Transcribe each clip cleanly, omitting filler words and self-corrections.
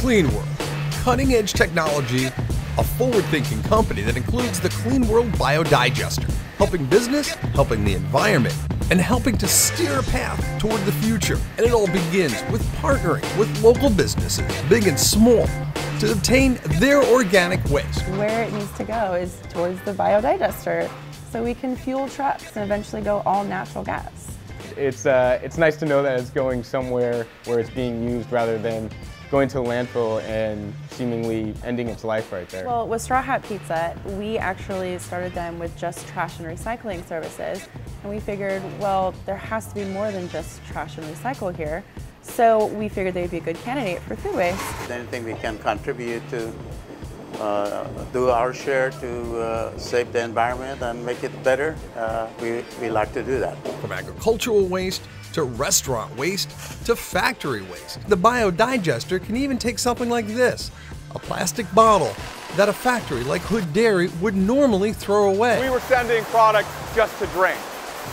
CleanWorld, cutting-edge technology, a forward-thinking company that includes the CleanWorld BioDigester, helping business, helping the environment, and helping to steer a path toward the future. And it all begins with partnering with local businesses, big and small, to obtain their organic waste. Where it needs to go is towards the biodigester, so we can fuel trucks and eventually go all natural gas. It's nice to know that it's going somewhere where it's being used rather than going to a landfill and seemingly ending its life right there. Well, with Straw Hat Pizza, we actually started them with just trash and recycling services, and we figured, well, there has to be more than just trash and recycle here. So we figured they'd be a good candidate for food waste. Anything we can contribute to do our share to save the environment and make it better, we like to do that. From agricultural waste to restaurant waste to factory waste, the biodigester can even take something like this, a plastic bottle that a factory like Hood Dairy would normally throw away. We were sending product just to drain.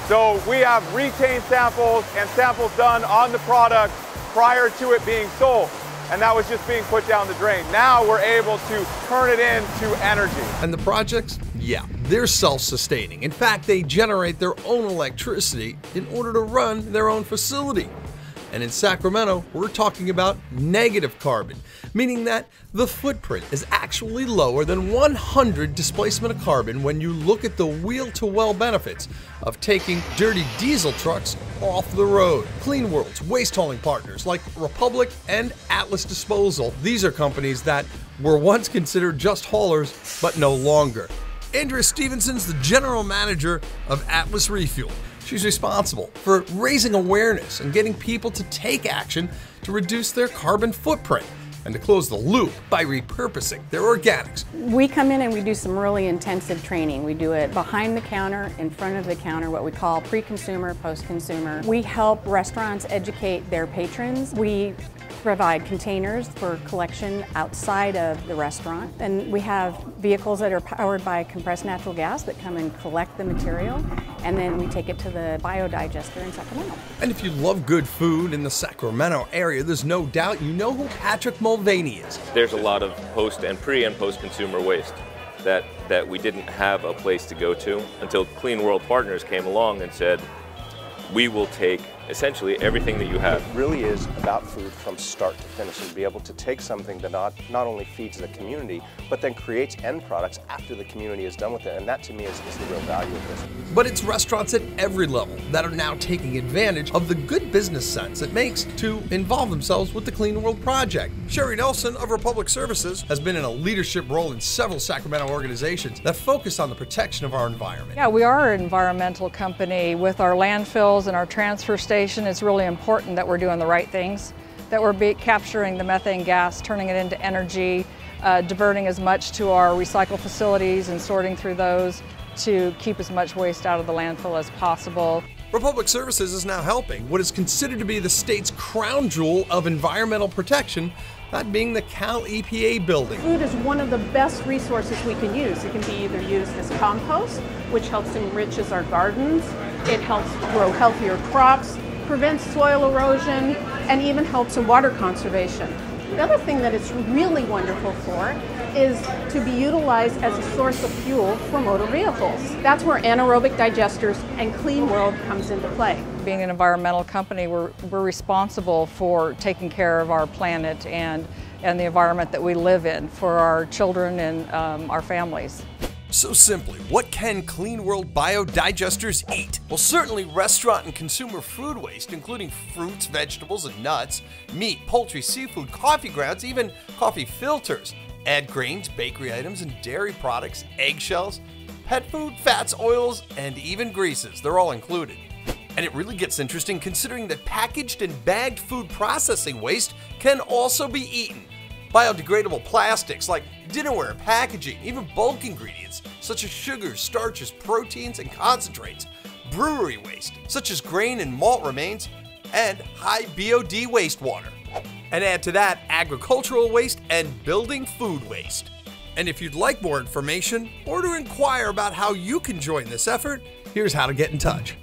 So we have retained samples and samples done on the product prior to it being sold. And that was just being put down the drain. Now we're able to turn it into energy. And the projects, yeah, they're self-sustaining. In fact, they generate their own electricity in order to run their own facility. And in Sacramento, we're talking about negative carbon, meaning that the footprint is actually lower than 100 displacement of carbon when you look at the wheel-to-well benefits of taking dirty diesel trucks off the road. CleanWorld's waste hauling partners like Republic and Atlas Disposal, these are companies that were once considered just haulers, but no longer. Andrea Stevenson's the general manager of Atlas Refuel. She's responsible for raising awareness and getting people to take action to reduce their carbon footprint and to close the loop by repurposing their organics. We come in and we do some really intensive training. We do it behind the counter, in front of the counter, what we call pre-consumer, post-consumer. We help restaurants educate their patrons. We provide containers for collection outside of the restaurant. And we have vehicles that are powered by compressed natural gas that come and collect the material, and then we take it to the biodigester in Sacramento. And if you love good food in the Sacramento area, there's no doubt you know who Patrick Mulvaney is. There's a lot of post and post-consumer waste that we didn't have a place to go to until CleanWorld Partners came along and said, we will take essentially everything that you have. It really is about food from start to finish, and to be able to take something that not only feeds the community, but then creates end products after the community is done with it, and that to me is the real value of this. But it's restaurants at every level that are now taking advantage of the good business sense it makes to involve themselves with the CleanWorld project. Sherry Nelson of Republic Services has been in a leadership role in several Sacramento organizations that focus on the protection of our environment. Yeah, we are an environmental company. With our landfills and our transfer station, it's really important that we're doing the right things, that we're capturing the methane gas, turning it into energy, diverting as much to our recycle facilities and sorting through those to keep as much waste out of the landfill as possible. Republic Services is now helping what is considered to be the state's crown jewel of environmental protection, that being the Cal EPA building. Food is one of the best resources we can use. It can be either used as compost, which helps enriches our gardens. It helps grow healthier crops, prevents soil erosion, and even helps in water conservation. The other thing that it's really wonderful for is to be utilized as a source of fuel for motor vehicles. That's where anaerobic digesters and CleanWorld comes into play. Being an environmental company, we're responsible for taking care of our planet and the environment that we live in for our children and our families. So simply, what can CleanWorld biodigesters eat? Well, certainly restaurant and consumer food waste, including fruits, vegetables, and nuts, meat, poultry, seafood, coffee grounds, even coffee filters. Add grains, bakery items, and dairy products, eggshells, pet food, fats, oils, and even greases. They're all included. And it really gets interesting considering that packaged and bagged food processing waste can also be eaten. Biodegradable plastics like dinnerware and packaging, even bulk ingredients such as sugars, starches, proteins, and concentrates, brewery waste such as grain and malt remains, and high BOD wastewater. And add to that agricultural waste and building food waste. And if you'd like more information or to inquire about how you can join this effort, here's how to get in touch.